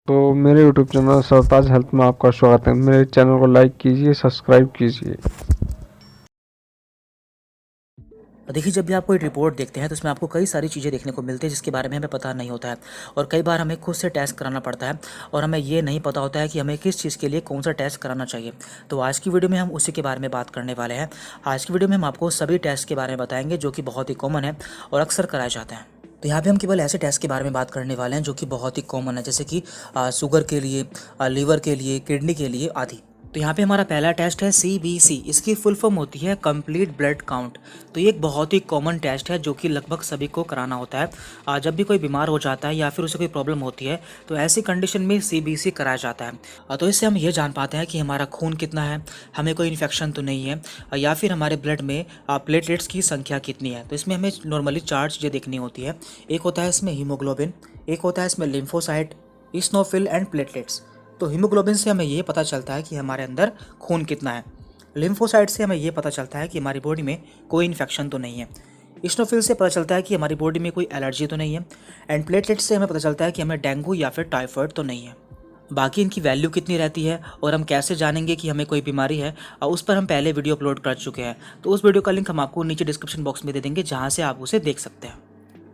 तो मेरे YouTube channel सरताज health में आपका स्वागत है। मेरे चैनल को लाइक कीजिए, सब्सक्राइब कीजिए। देखिए, जब भी आप कोई रिपोर्ट देखते हैं तो उसमें आपको कई सारी चीज़ें देखने को मिलती है जिसके बारे में हमें पता नहीं होता है। और कई बार हमें खुद से टेस्ट कराना पड़ता है और हमें ये नहीं पता होता है कि हमें किस चीज़ के लिए कौन सा टेस्ट कराना चाहिए। तो आज की वीडियो में हम उसी के बारे में बात करने वाले हैं। आज की वीडियो में हम आपको सभी टेस्ट के बारे में बताएंगे जो कि बहुत ही कॉमन है और अक्सर कराए जाते हैं। तो यहाँ पे हम केवल ऐसे टेस्ट के बारे में बात करने वाले हैं जो कि बहुत ही कॉमन है, जैसे कि शुगर के लिए, लीवर के लिए, किडनी के लिए आदि। तो यहाँ पे हमारा पहला टेस्ट है CBC। इसकी फुल फॉर्म होती है कंप्लीट ब्लड काउंट। तो ये एक बहुत ही कॉमन टेस्ट है जो कि लगभग सभी को कराना होता है। जब भी कोई बीमार हो जाता है या फिर उसे कोई प्रॉब्लम होती है तो ऐसी कंडीशन में CBC कराया जाता है। तो इससे हम ये जान पाते हैं कि हमारा खून कितना है, हमें कोई इन्फेक्शन तो नहीं है, या फिर हमारे ब्लड में प्लेटलेट्स की संख्या कितनी है। तो इसमें हमें नॉर्मली 4 चीज़ें देखनी होती है। एक होता है इसमें हीमोग्लोबिन, एक होता है इसमें लिम्फोसाइट, इस्नोफिल एंड प्लेटलेट्स। तो हीमोग्लोबिन से हमें ये पता चलता है कि हमारे अंदर खून कितना है। लिम्फोसाइट से हमें ये पता चलता है कि हमारी बॉडी में कोई इन्फेक्शन तो नहीं है। इस्नोफिल से पता चलता है कि हमारी बॉडी में कोई एलर्जी तो नहीं है। एंड प्लेटलेट्स से हमें पता चलता है कि हमें डेंगू या फिर टाइफाइड तो नहीं है। बाकी इनकी वैल्यू कितनी रहती है और हम कैसे जानेंगे कि हमें कोई बीमारी है, उस पर हम पहले वीडियो अपलोड कर चुके हैं। तो उस वीडियो का लिंक हम आपको नीचे डिस्क्रिप्शन बॉक्स में दे देंगे, जहाँ से आप उसे देख सकते हैं।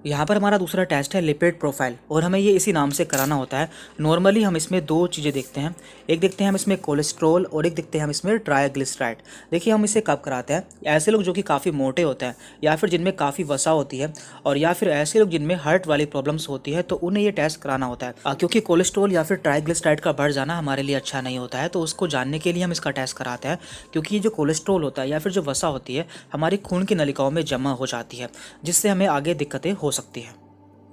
यहाँ पर हमारा दूसरा टेस्ट है लिपिड प्रोफाइल और हमें ये इसी नाम से कराना होता है। नॉर्मली हम इसमें 2 चीज़ें देखते हैं। एक देखते हैं हम इसमें कोलेस्ट्रॉल और एक देखते हैं हम इसमें ट्राइग्लिसराइड। देखिए, हम इसे कब कराते हैं? ऐसे लोग जो कि काफ़ी मोटे होते हैं या फिर जिनमें काफ़ी वसा होती है, और या फिर ऐसे लोग जिनमें हार्ट वाली प्रॉब्लम्स होती है, तो उन्हें ये टेस्ट कराना होता है। क्योंकि कोलेस्ट्रॉल या फिर ट्राइग्लिसराइड का बढ़ जाना हमारे लिए अच्छा नहीं होता है, तो उसको जानने के लिए हम इसका टेस्ट कराते हैं। क्योंकि ये जो कोलेस्ट्रॉल होता है या फिर जो वसा होती है हमारी खून की नलिकाओं में जमा हो जाती है, जिससे हमें आगे दिक्कतें हो सकती हैं।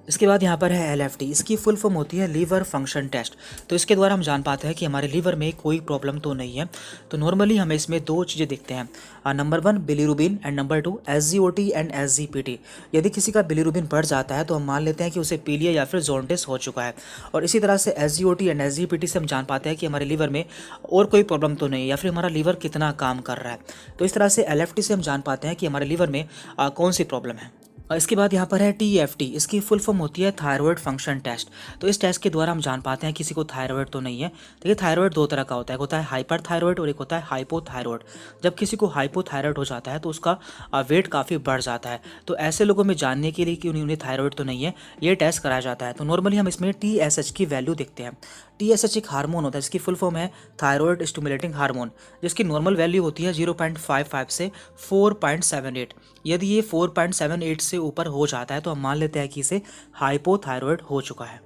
इसके बाद यहाँ पर है LFT। इसकी फुल फॉर्म होती है लीवर फंक्शन टेस्ट। तो इसके द्वारा हम जान पाते हैं कि हमारे लीवर में कोई प्रॉब्लम तो नहीं है। तो नॉर्मली हमें इसमें 2 चीज़ें देखते हैं। Number 1 bilirubin and number 2 SGOT and SGPT। यदि किसी का बिलीरुबिन बढ़ जाता है तो हम मान लेते हैं कि उसे पीलिया या फिर जॉन्डिस हो चुका है। और इसी तरह से SGOT एंड SGPT से हम जान पाते हैं कि हमारे लीवर में और कोई प्रॉब्लम तो नहीं है या फिर हमारा लीवर कितना काम कर रहा है। तो इस तरह से LFT से हम जान पाते हैं कि हमारे लीवर में कौन सी प्रॉब्लम है। और इसके बाद यहाँ पर है TFT। इसकी फुल फॉर्म होती है थायराइड फंक्शन टेस्ट। तो इस टेस्ट के द्वारा हम जान पाते हैं किसी को थायराइड तो नहीं है। देखिए, थायराइड 2 तरह का होता है, एक होता है हाइपर थायराइड और एक होता है हाइपोथायराइड। जब किसी को हाइपोथायराइड हो जाता है तो उसका वेट काफ़ी बढ़ जाता है। तो ऐसे लोगों में जानने के लिए कि उन्हें थायराइड तो नहीं है, ये टेस्ट कराया जाता है। तो नॉर्मली हम इसमें TSH की वैल्यू देखते हैं। TSH एक हार्मोन होता है, इसकी फुल फॉर्म है थायराइड स्टिमुलेटिंग हार्मोन, जिसकी नॉर्मल वैल्यू होती है 0.55 से 4.78। यदि ये 4.78 से ऊपर हो जाता है तो हम मान लेते हैं कि इसे हाइपोथायराइड हो चुका है।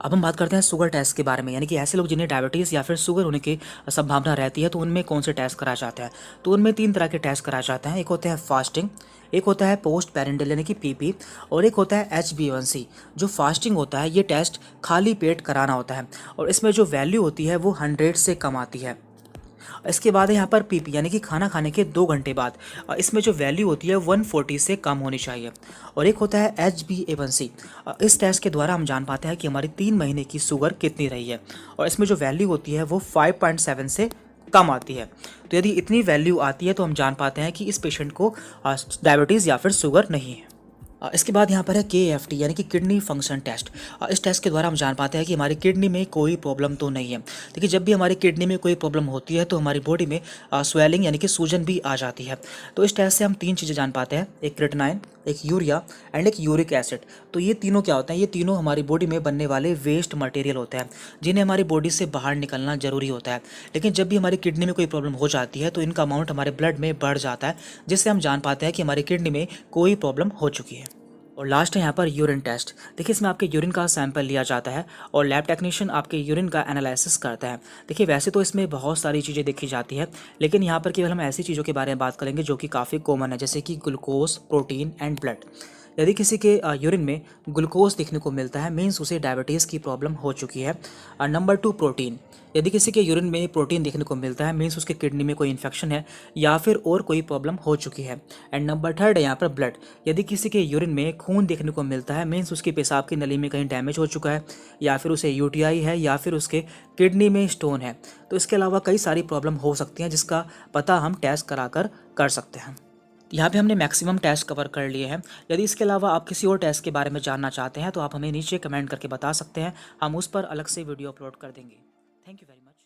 अब हम बात करते हैं शुगर टेस्ट के बारे में, यानी कि ऐसे लोग जिन्हें डायबिटीज़ या फिर शुगर होने की संभावना रहती है तो उनमें कौन से टेस्ट कराए जाते हैं। तो उनमें 3 तरह के टेस्ट कराए जाते हैं। एक होता है फास्टिंग, एक होता है पोस्ट पेरेंटल यानी कि PP, और एक होता है HbA1c। जो फास्टिंग होता है ये टेस्ट खाली पेट कराना होता है और इसमें जो वैल्यू होती है वो 100 से कम आती है। इसके बाद है यहाँ पर PP यानी कि खाना खाने के 2 घंटे बाद। इसमें जो वैल्यू होती है 140 से कम होनी चाहिए। और एक होता है HbA1c। इस टेस्ट के द्वारा हम जान पाते हैं कि हमारी 3 महीने की शुगर कितनी रही है, और इसमें जो वैल्यू होती है वो 5.7 से कम आती है। तो यदि इतनी वैल्यू आती है तो हम जान पाते हैं कि इस पेशेंट को डायबिटीज़ या फिर शुगर नहीं है। इसके बाद यहाँ पर है KFT यानी कि किडनी फंक्शन टेस्ट। इस टेस्ट के द्वारा हम जान पाते हैं कि हमारी किडनी में कोई प्रॉब्लम तो नहीं है। देखिए, जब भी हमारी किडनी में कोई प्रॉब्लम होती है तो हमारी बॉडी में स्वेलिंग यानी कि सूजन भी आ जाती है। तो इस टेस्ट से हम 3 चीज़ें जान पाते हैं, एक क्रेटिनाइन, एक यूरिया एंड एक यूरिक एसिड। तो ये तीनों क्या होते हैं? ये तीनों हमारी बॉडी में बनने वाले वेस्ट मटेरियल होते हैं जिन्हें हमारी बॉडी से बाहर निकलना जरूरी होता है। लेकिन जब भी हमारी किडनी में कोई प्रॉब्लम हो जाती है तो इनका अमाउंट हमारे ब्लड में बढ़ जाता है, जिससे हम जान पाते हैं कि हमारी किडनी में कोई प्रॉब्लम हो चुकी है। और लास्ट है यहाँ पर यूरिन टेस्ट। देखिए, इसमें आपके यूरिन का सैंपल लिया जाता है और लैब टेक्नीशियन आपके यूरिन का एनालिसिस करता है। देखिए, वैसे तो इसमें बहुत सारी चीज़ें देखी जाती है, लेकिन यहाँ पर केवल हम ऐसी चीज़ों के बारे में बात करेंगे जो कि काफ़ी कॉमन है, जैसे कि ग्लूकोज, प्रोटीन एंड ब्लड। यदि किसी के यूरिन में ग्लूकोज देखने को मिलता है, मीन्स उसे डायबिटीज़ की प्रॉब्लम हो चुकी है। Number 2 protein. यदि किसी के यूरिन में प्रोटीन देखने को मिलता है, मीन्स उसके किडनी में कोई इन्फेक्शन है या फिर और कोई प्रॉब्लम हो चुकी है। एंड नंबर 3 है यहाँ पर ब्लड। यदि किसी के यूरिन में खून देखने को मिलता है, मीन्स उसकी पेशाब की नली में कहीं डैमेज हो चुका है, या फिर उसे UTI है, या फिर उसके किडनी में स्टोन है। तो इसके अलावा कई सारी प्रॉब्लम हो सकती हैं जिसका पता हम टेस्ट कराकर कर सकते हैं। यहाँ पे हमने मैक्सिमम टैक्स कवर कर लिए हैं। यदि इसके अलावा आप किसी और टैक्स के बारे में जानना चाहते हैं तो आप हमें नीचे कमेंट करके बता सकते हैं, हम उस पर अलग से वीडियो अपलोड कर देंगे। Thank you very much.